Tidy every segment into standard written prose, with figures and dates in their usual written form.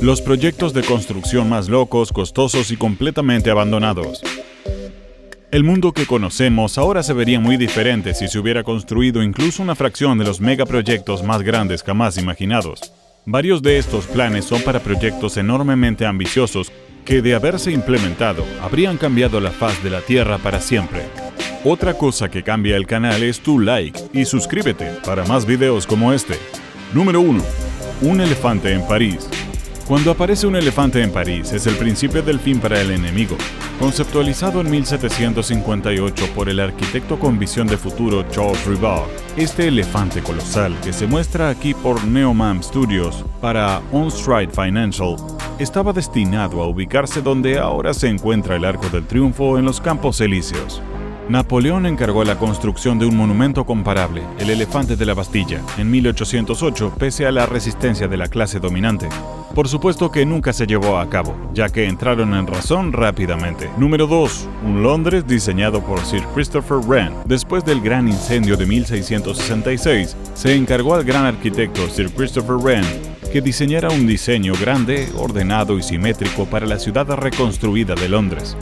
Los proyectos de construcción más locos, costosos y completamente abandonados. El mundo que conocemos ahora se vería muy diferente si se hubiera construido incluso una fracción de los megaproyectos más grandes jamás imaginados. Varios de estos planes son para proyectos enormemente ambiciosos que, de haberse implementado, habrían cambiado la faz de la Tierra para siempre. Otra cosa que cambia el canal es tu like y suscríbete para más videos como este. Número 1. Un elefante en París. Cuando aparece un elefante en París es el principio del fin para el enemigo. Conceptualizado en 1758 por el arquitecto con visión de futuro Charles Ribaud, este elefante colosal que se muestra aquí por Neomam Studios para On Stride Financial estaba destinado a ubicarse donde ahora se encuentra el Arco del Triunfo en los Campos Elíseos. Napoleón encargó la construcción de un monumento comparable, el Elefante de la Bastilla, en 1808, pese a la resistencia de la clase dominante. Por supuesto que nunca se llevó a cabo, ya que entraron en razón rápidamente. Número 2. Un Londres diseñado por Sir Christopher Wren. Después del gran incendio de 1666, se encargó al gran arquitecto Sir Christopher Wren que diseñara un diseño grande, ordenado y simétrico para la ciudad reconstruida de Londres.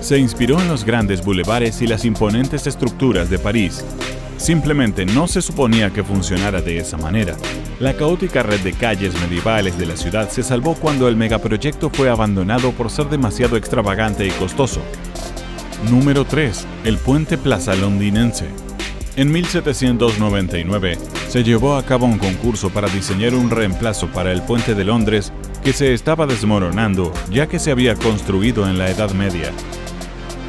Se inspiró en los grandes bulevares y las imponentes estructuras de París. Simplemente no se suponía que funcionara de esa manera. La caótica red de calles medievales de la ciudad se salvó cuando el megaproyecto fue abandonado por ser demasiado extravagante y costoso. Número 3. El Puente Plaza londinense. En 1799 se llevó a cabo un concurso para diseñar un reemplazo para el Puente de Londres que se estaba desmoronando ya que se había construido en la Edad Media.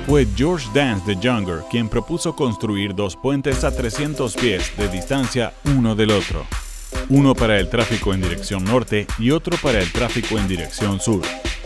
Fue George Dance the Younger quien propuso construir dos puentes a 300 pies de distancia uno del otro. Uno para el tráfico en dirección norte y otro para el tráfico en dirección sur.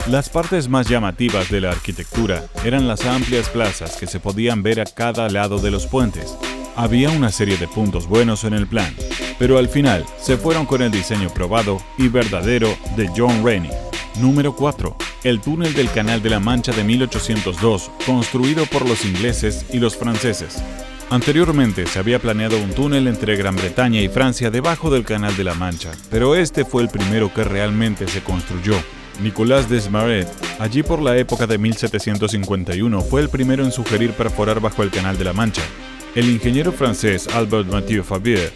Las partes más llamativas de la arquitectura eran las amplias plazas que se podían ver a cada lado de los puentes. Había una serie de puntos buenos en el plan, pero al final se fueron con el diseño probado y verdadero de John Rennie. Número 4. El túnel del Canal de la Mancha de 1802, construido por los ingleses y los franceses. Anteriormente se había planeado un túnel entre Gran Bretaña y Francia debajo del Canal de la Mancha, pero este fue el primero que realmente se construyó. Nicolas Desmarets, allí por la época de 1751, fue el primero en sugerir perforar bajo el Canal de la Mancha. El ingeniero francés Albert Mathieu Favier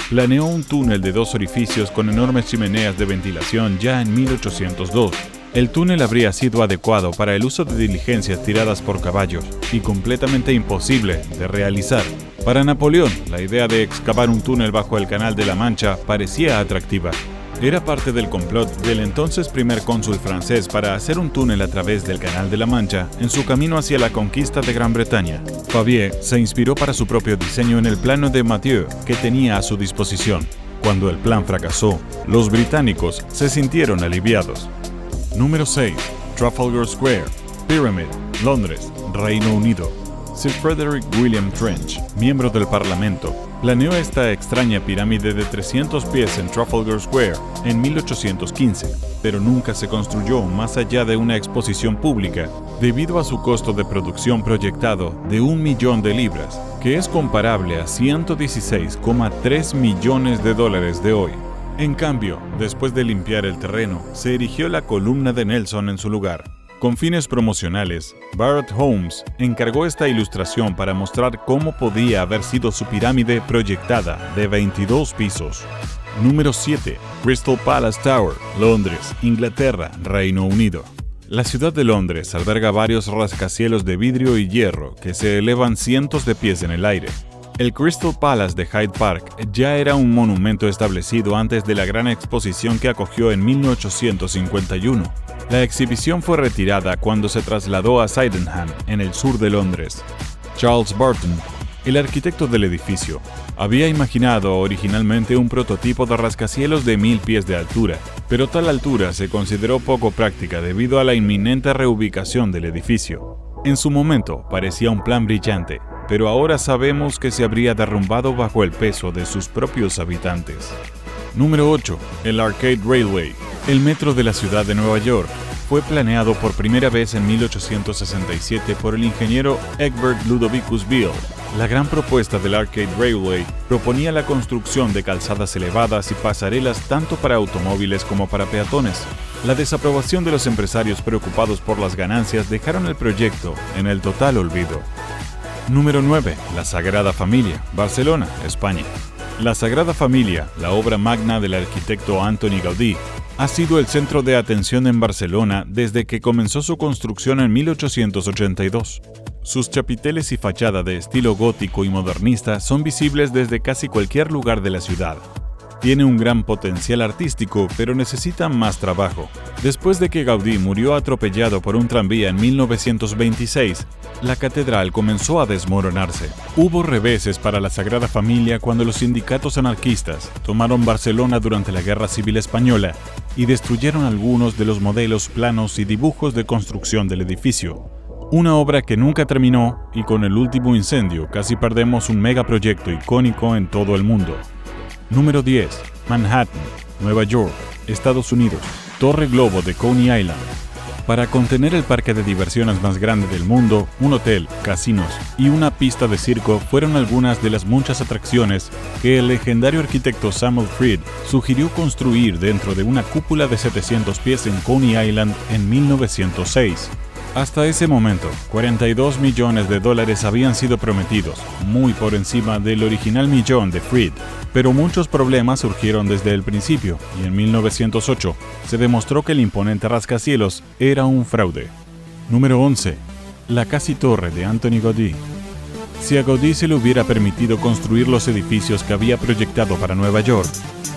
planeó un túnel de dos orificios con enormes chimeneas de ventilación ya en 1802. El túnel habría sido adecuado para el uso de diligencias tiradas por caballos y completamente imposible de realizar. Para Napoleón, la idea de excavar un túnel bajo el Canal de la Mancha parecía atractiva. Era parte del complot del entonces primer cónsul francés para hacer un túnel a través del Canal de la Mancha en su camino hacia la conquista de Gran Bretaña. Favier se inspiró para su propio diseño en el plano de Mathieu que tenía a su disposición. Cuando el plan fracasó, los británicos se sintieron aliviados. Número 6. Trafalgar Square, Pyramid, Londres, Reino Unido. Sir Frederick William Trench, miembro del Parlamento, planeó esta extraña pirámide de 300 pies en Trafalgar Square en 1815, pero nunca se construyó más allá de una exposición pública debido a su costo de producción proyectado de 1 millón de libras, que es comparable a 116,3 millones de dólares de hoy. En cambio, después de limpiar el terreno, se erigió la columna de Nelson en su lugar. Con fines promocionales, Barrett Holmes encargó esta ilustración para mostrar cómo podía haber sido su pirámide proyectada de 22 pisos. Número 7. Crystal Palace Tower, Londres, Inglaterra, Reino Unido. La ciudad de Londres alberga varios rascacielos de vidrio y hierro que se elevan cientos de pies en el aire. El Crystal Palace de Hyde Park ya era un monumento establecido antes de la gran exposición que acogió en 1851. La exhibición fue retirada cuando se trasladó a Sydenham, en el sur de Londres. Charles Burton, el arquitecto del edificio, había imaginado originalmente un prototipo de rascacielos de 1000 pies de altura, pero tal altura se consideró poco práctica debido a la inminente reubicación del edificio. En su momento parecía un plan brillante, pero ahora sabemos que se habría derrumbado bajo el peso de sus propios habitantes. Número 8. El Arcade Railway, el metro de la ciudad de Nueva York. fue planeado por primera vez en 1867 por el ingeniero Egbert Ludovicus Biel. La gran propuesta del Arcade Railway proponía la construcción de calzadas elevadas y pasarelas tanto para automóviles como para peatones. La desaprobación de los empresarios preocupados por las ganancias dejaron el proyecto en el total olvido. Número 9. La Sagrada Familia, Barcelona, España. La Sagrada Familia, la obra magna del arquitecto Antoni Gaudí, ha sido el centro de atención en Barcelona desde que comenzó su construcción en 1882. Sus chapiteles y fachada de estilo gótico y modernista son visibles desde casi cualquier lugar de la ciudad. Tiene un gran potencial artístico, pero necesita más trabajo. Después de que Gaudí murió atropellado por un tranvía en 1926, la catedral comenzó a desmoronarse. Hubo reveses para la Sagrada Familia cuando los sindicatos anarquistas tomaron Barcelona durante la Guerra Civil Española y destruyeron algunos de los modelos, planos y dibujos de construcción del edificio. Una obra que nunca terminó y con el último incendio casi perdemos un megaproyecto icónico en todo el mundo. Número 10. Manhattan, Nueva York, Estados Unidos. Torre Globo de Coney Island. Para contener el parque de diversiones más grande del mundo, un hotel, casinos y una pista de circo fueron algunas de las muchas atracciones que el legendario arquitecto Samuel Freed sugirió construir dentro de una cúpula de 700 pies en Coney Island en 1906. Hasta ese momento, $42 millones habían sido prometidos, muy por encima del original millón de Freed. Pero muchos problemas surgieron desde el principio, y en 1908 se demostró que el imponente rascacielos era un fraude. Número 11. La casi torre de Antoni Gaudí. Si a Gaudí se le hubiera permitido construir los edificios que había proyectado para Nueva York,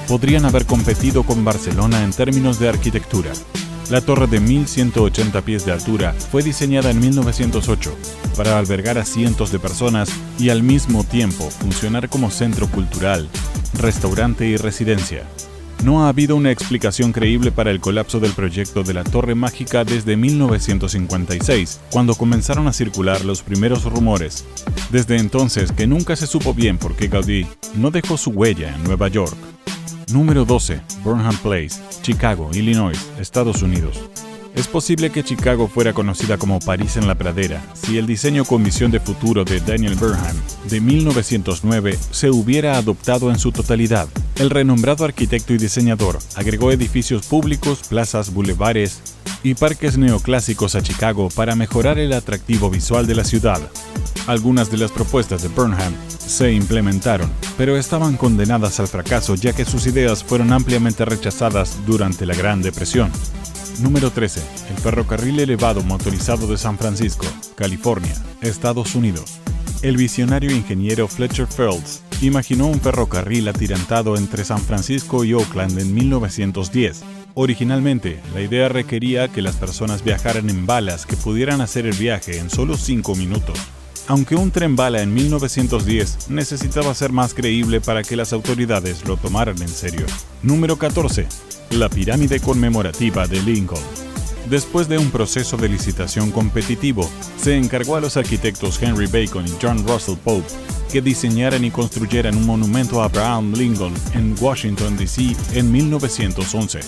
podrían haber competido con Barcelona en términos de arquitectura. La torre de 1.180 pies de altura fue diseñada en 1908 para albergar a cientos de personas y al mismo tiempo funcionar como centro cultural, restaurante y residencia. No ha habido una explicación creíble para el colapso del proyecto de la Torre Mágica desde 1956, cuando comenzaron a circular los primeros rumores. Desde entonces que nunca se supo bien por qué Gaudí no dejó su huella en Nueva York. Número 12. Burnham Place, Chicago, Illinois, Estados Unidos. Es posible que Chicago fuera conocida como París en la pradera si el diseño con visión de futuro de Daniel Burnham de 1909 se hubiera adoptado en su totalidad. El renombrado arquitecto y diseñador agregó edificios públicos, plazas, bulevares y parques neoclásicos a Chicago para mejorar el atractivo visual de la ciudad. Algunas de las propuestas de Burnham se implementaron, pero estaban condenadas al fracaso ya que sus ideas fueron ampliamente rechazadas durante la Gran Depresión. Número 13. El ferrocarril elevado motorizado de San Francisco, California, Estados Unidos. El visionario ingeniero Fletcher Fields imaginó un ferrocarril atirantado entre San Francisco y Oakland en 1910. Originalmente, la idea requería que las personas viajaran en balas que pudieran hacer el viaje en solo 5 minutos. Aunque un tren bala en 1910 necesitaba ser más creíble para que las autoridades lo tomaran en serio. Número 14. La pirámide conmemorativa de Lincoln. Después de un proceso de licitación competitivo, se encargó a los arquitectos Henry Bacon y John Russell Pope que diseñaran y construyeran un monumento a Abraham Lincoln en Washington, D.C. en 1911.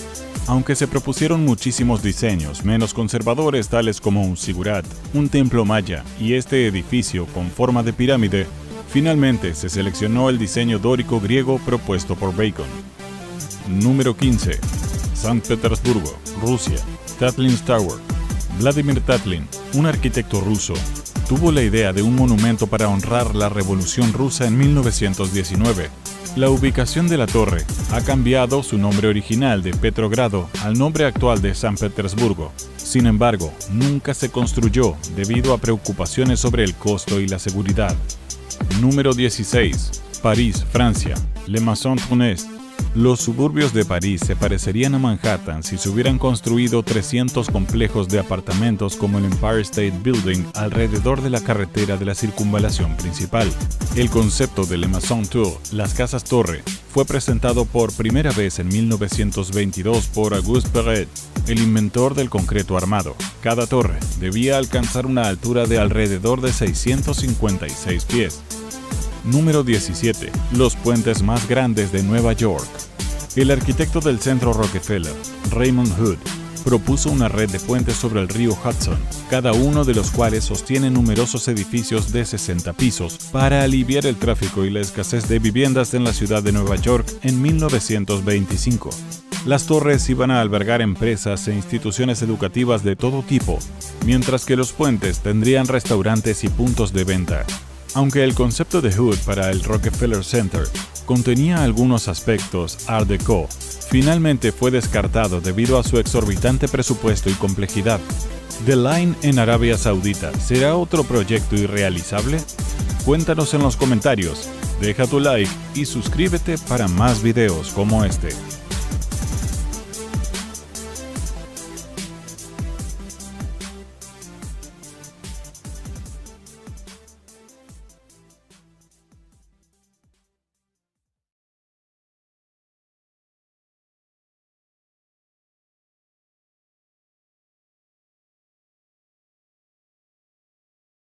Aunque se propusieron muchísimos diseños menos conservadores tales como un zigurat, un templo maya y este edificio con forma de pirámide, finalmente se seleccionó el diseño dórico griego propuesto por Bacon. Número 15. San Petersburgo, Rusia. Tatlin's Tower. Vladimir Tatlin, un arquitecto ruso, tuvo la idea de un monumento para honrar la Revolución Rusa en 1919. La ubicación de la torre ha cambiado su nombre original de Petrogrado al nombre actual de San Petersburgo. Sin embargo, nunca se construyó debido a preocupaciones sobre el costo y la seguridad. Número 16. París, Francia. Le Maison-Tournest. Los suburbios de París se parecerían a Manhattan si se hubieran construido 300 complejos de apartamentos como el Empire State Building alrededor de la carretera de la circunvalación principal. El concepto de Le Maison Tour, las casas torre, fue presentado por primera vez en 1922 por Auguste Perret, el inventor del concreto armado. Cada torre debía alcanzar una altura de alrededor de 656 pies. Número 17. Los puentes más grandes de Nueva York. El arquitecto del centro Rockefeller, Raymond Hood, propuso una red de puentes sobre el río Hudson, cada uno de los cuales sostiene numerosos edificios de 60 pisos, para aliviar el tráfico y la escasez de viviendas en la ciudad de Nueva York en 1925. Las torres iban a albergar empresas e instituciones educativas de todo tipo, mientras que los puentes tendrían restaurantes y puntos de venta. Aunque el concepto de Hood para el Rockefeller Center contenía algunos aspectos Art Deco, finalmente fue descartado debido a su exorbitante presupuesto y complejidad. The Line en Arabia Saudita, ¿será otro proyecto irrealizable? Cuéntanos en los comentarios, deja tu like y suscríbete para más videos como este.